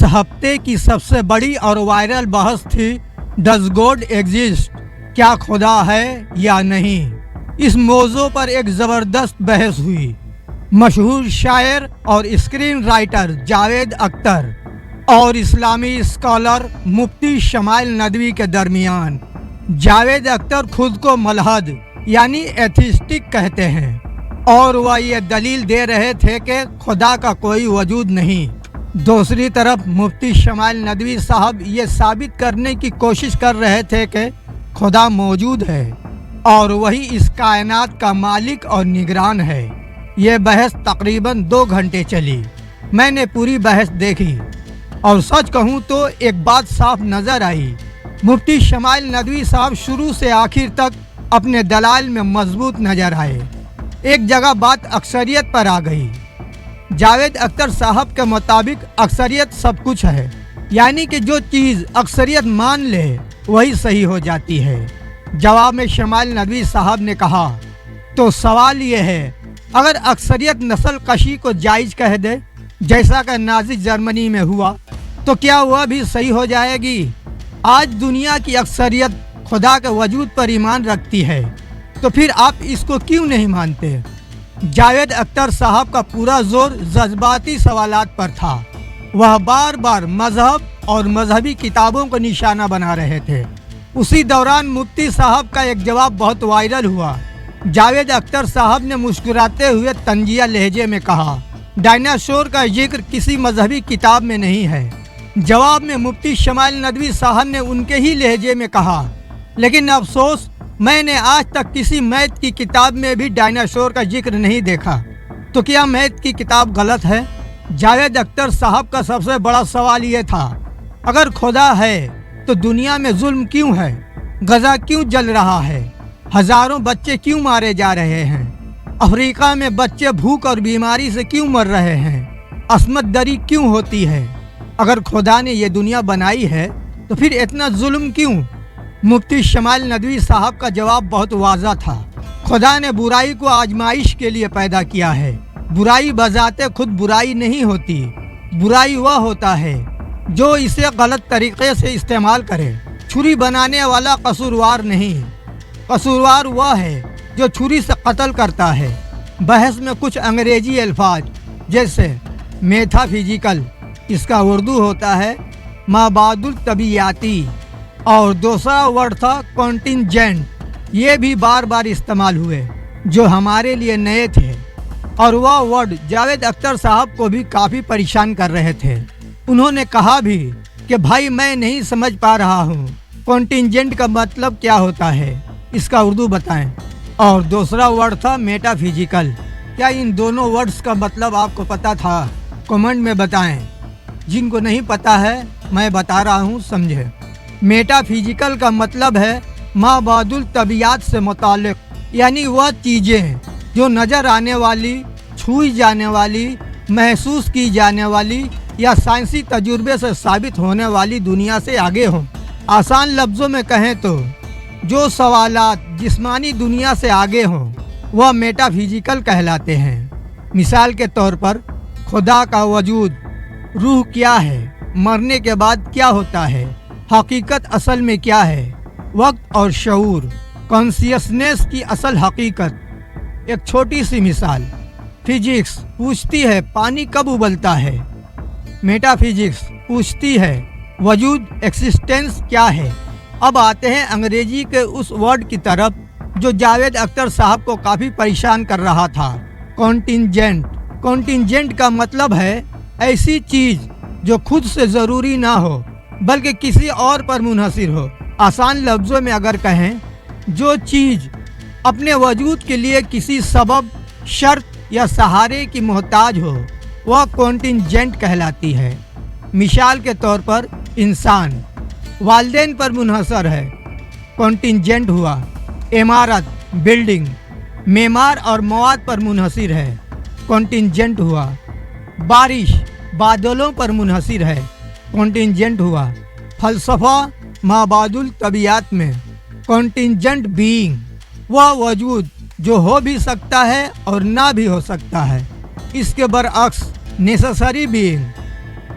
हफ्ते की सबसे बड़ी और वायरल बहस थी डज गॉड एग्जिस्ट, क्या खुदा है या नहीं। इस मौजू पर एक ज़बरदस्त बहस हुई मशहूर शायर और स्क्रीन राइटर जावेद अख्तर और इस्लामी स्कॉलर मुफ्ती शमाइल नदवी के दरमियान। जावेद अख्तर खुद को मलहद यानी एथिस्टिक कहते हैं और वह ये दलील दे रहे थे कि खुदा का कोई वजूद नहीं। दूसरी तरफ मुफ्ती शमाइल नदवी साहब ये साबित करने की कोशिश कर रहे थे कि खुदा मौजूद है और वही इस कायनात का मालिक और निगरान है। ये बहस तकरीबन 2 घंटे चली। मैंने पूरी बहस देखी और सच कहूँ तो एक बात साफ नज़र आई, मुफ्ती शमाइल नदवी साहब शुरू से आखिर तक अपने दलाल में मजबूत नजर आए। एक जगह बात अक्सरियत पर आ गई। जावेद अख्तर साहब के मुताबिक अक्सरियत सब कुछ है, यानी कि जो चीज़ अक्सरियत मान ले वही सही हो जाती है। जवाब में शमाइल नदवी साहब ने कहा, तो सवाल ये है, अगर अक्सरियत नस्ल कशी को जायज़ कह दे जैसा कि नाज़ी जर्मनी में हुआ, तो क्या वह भी सही हो जाएगी। आज दुनिया की अक्सरियत खुदा के वजूद पर ईमान रखती है, तो फिर आप इसको क्यों नहीं मानते। जावेद अख्तर साहब का पूरा जोर जज्बाती सवालात पर था। वह बार बार मजहब और मजहबी किताबों को निशाना बना रहे थे। उसी दौरान मुफ्ती साहब का एक जवाब बहुत वायरल हुआ। जावेद अख्तर साहब ने मुस्कुराते हुए तंजिया लहजे में कहा, डायनासोर का जिक्र किसी मजहबी किताब में नहीं है। जवाब में मुफ्ती शमाइल नदवी साहब ने उनके ही लहजे में कहा, लेकिन अफसोस मैंने आज तक किसी मैथ की किताब में भी डायनासोर का जिक्र नहीं देखा। तो क्या मैथ की किताब गलत है। जावेद अख्तर साहब का सबसे बड़ा सवाल ये था, अगर खुदा है तो दुनिया में जुल्म क्यों है, गजा क्यों जल रहा है, हजारों बच्चे क्यों मारे जा रहे हैं, अफ्रीका में बच्चे भूख और बीमारी से क्यों मर रहे हैं, असमत दरी क्यों होती है। अगर खुदा ने ये दुनिया बनाई है तो फिर इतना जुल्म क्यों। मुफ्ती शमाइल नदवी साहब का जवाब बहुत वाज़ा था, खुदा ने बुराई को आजमाइश के लिए पैदा किया है। बुराई बजाते खुद बुराई नहीं होती, बुराई वह होता है जो इसे गलत तरीके से इस्तेमाल करे। छुरी बनाने वाला कसूरवार नहीं, कसूरवार वह है जो छुरी से कत्ल करता है। बहस में कुछ अंग्रेजी अल्फाज जैसे मेथाफिजिकल, इसका उर्दू होता है माबादुल तबीयाती, और दूसरा वर्ड था कॉन्टिंजेंट, ये भी बार बार इस्तेमाल हुए जो हमारे लिए नए थे और वह वर्ड जावेद अख्तर साहब को भी काफ़ी परेशान कर रहे थे। उन्होंने कहा भी कि भाई मैं नहीं समझ पा रहा हूँ, कॉन्टिंजेंट का मतलब क्या होता है, इसका उर्दू बताएं। और दूसरा वर्ड था मेटाफिजिकल। क्या इन दोनों वर्ड्स का मतलब आपको पता था? कमेंट में बताएं। जिनको नहीं पता है मैं बता रहा हूँ, समझे। मेटाफिजिकल का मतलब है माबादुल तबीयात से मुताल्लिक, यानी वह चीज़ें जो नज़र आने वाली, छुई जाने वाली, महसूस की जाने वाली या साइंसी तजुर्बे से साबित होने वाली दुनिया से आगे हों। आसान लफ्ज़ों में कहें तो जो सवालात जिस्मानी दुनिया से आगे हों वह मेटाफिजिकल कहलाते हैं। मिसाल के तौर पर खुदा का वजूद, रूह क्या है, मरने के बाद क्या होता है, हकीकत असल में क्या है, वक्त और शऊर, कॉन्शियसनेस की असल हकीकत। एक छोटी सी मिसाल, फिजिक्स पूछती है पानी कब उबलता है, मेटाफिजिक्स पूछती है वजूद, एक्सिस्टेंस क्या है। अब आते हैं अंग्रेजी के उस वर्ड की तरफ जो जावेद अख्तर साहब को काफ़ी परेशान कर रहा था, कॉन्टिंजेंट। कॉन्टिंजेंट का मतलब है ऐसी चीज़ जो खुद से ज़रूरी ना हो बल्कि किसी और पर मुनहसिर हो। आसान लफ्ज़ों में अगर कहें, जो चीज़ अपने वजूद के लिए किसी सबब, शर्त या सहारे की मोहताज हो वह कॉन्टिंजेंट कहलाती है। मिसाल के तौर पर इंसान वालिदैन पर मुनहसर है, कॉन्टिंजेंट हुआ। इमारत, बिल्डिंग, मेमार और मवाद पर मुनहसिर है, कॉन्टिंजेंट हुआ। बारिश बादलों पर मुनहसिर है, कॉन्टिंजेंट हुआ। फलसफा माबादुल तबीयात में कॉन्टिंजेंट बीइंग, वह वजूद जो हो भी सकता है और ना भी हो सकता है। इसके बरअक्स नेसेसरी बीइंग,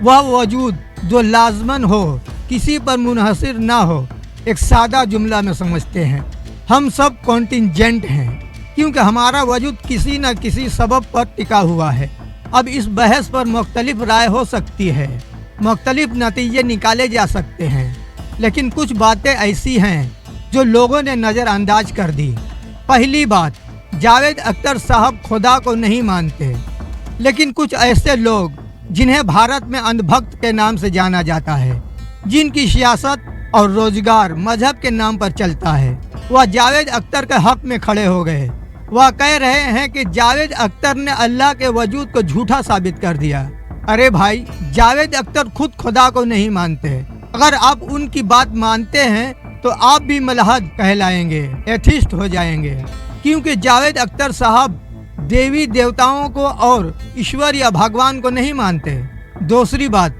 वह वजूद जो लाजमन हो, किसी पर मुनहसिर ना हो, एक सादा जुमला में समझते हैं। हम सब कॉन्टिंजेंट हैं क्योंकि हमारा वजूद किसी न किसी सबब पर टिका हुआ है। अब इस बहस पर मुख्तलिफ राय हो सकती है, मुख्तलिफ नतीजे निकाले जा सकते हैं, लेकिन कुछ बातें ऐसी हैं जो लोगों ने नज़रअंदाज कर दी। पहली बात, जावेद अख्तर साहब खुदा को नहीं मानते, लेकिन कुछ ऐसे लोग जिन्हें भारत में अंधभक्त के नाम से जाना जाता है, जिनकी सियासत और रोजगार मजहब के नाम पर चलता है, वह जावेद अख्तर के हक में खड़े हो गए। वह कह रहे हैं कि जावेद अख्तर ने अल्लाह के वजूद को झूठा साबित कर दिया। अरे भाई, जावेद अख्तर खुद खुदा को नहीं मानते। अगर आप उनकी बात मानते हैं तो आप भी मलहद कहलाएंगे, एथिस्ट हो जाएंगे, क्योंकि जावेद अख्तर साहब देवी देवताओं को और ईश्वर या भगवान को नहीं मानते। दूसरी बात,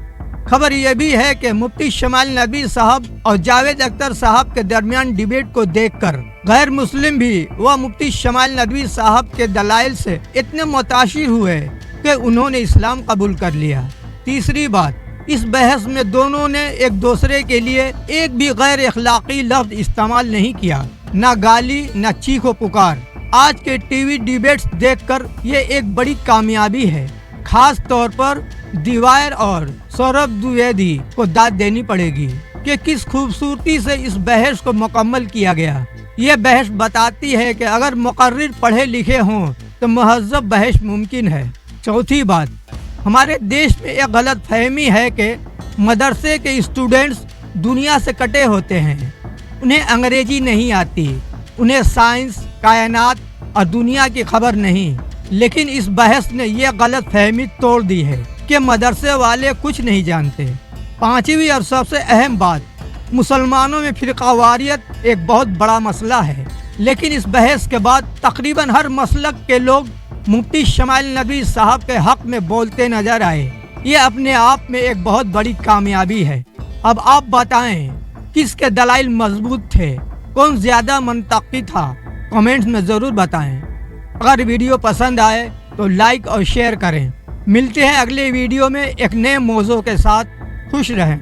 खबर यह भी है कि मुफ्ती शमाइल नदवी साहब और जावेद अख्तर साहब के दरमियान डिबेट को देखकर गैर मुस्लिम भी वह मुफ्ती शमाइल नदवी साहब के दलाइल से इतने मुतासिर हुए कि उन्होंने इस्लाम कबूल कर लिया। तीसरी बात, इस बहस में दोनों ने एक दूसरे के लिए एक भी गैर अखलाकी लफ्ज इस्तेमाल नहीं किया, न गाली न चीखो पुकार। आज के टीवी डिबेट्स देखकर ये एक बड़ी कामयाबी है। खास तौर पर दीवार और सौरभ द्विवेदी को दाद देनी पड़ेगी कि किस खूबसूरती से इस बहस को मुकम्मल किया गया। ये बहस बताती है कि अगर मुकर्रिर पढ़े लिखे हों तो महज़्ज़ब बहस मुमकिन है। चौथी बात, हमारे देश में एक गलत फहमी है कि मदरसे के स्टूडेंट्स दुनिया से कटे होते हैं, उन्हें अंग्रेजी नहीं आती, उन्हें साइंस, कायनात और दुनिया की खबर नहीं। लेकिन इस बहस ने यह गलत फहमी तोड़ दी है कि मदरसे वाले कुछ नहीं जानते। पांचवी और सबसे अहम बात, मुसलमानों में फिरकावारियत एक बहुत बड़ा मसला है, लेकिन इस बहस के बाद तकरीबन हर मसलक के लोग मुफ्ती शमाइल नदवी साहब के हक में बोलते नजर आए। ये अपने आप में एक बहुत बड़ी कामयाबी है। अब आप बताएं, किसके दलाइल मजबूत थे, कौन ज्यादा मंतकी था? कमेंट्स में ज़रूर बताएं। अगर वीडियो पसंद आए तो लाइक और शेयर करें। मिलते हैं अगले वीडियो में एक नए मौजू के साथ। खुश रहें।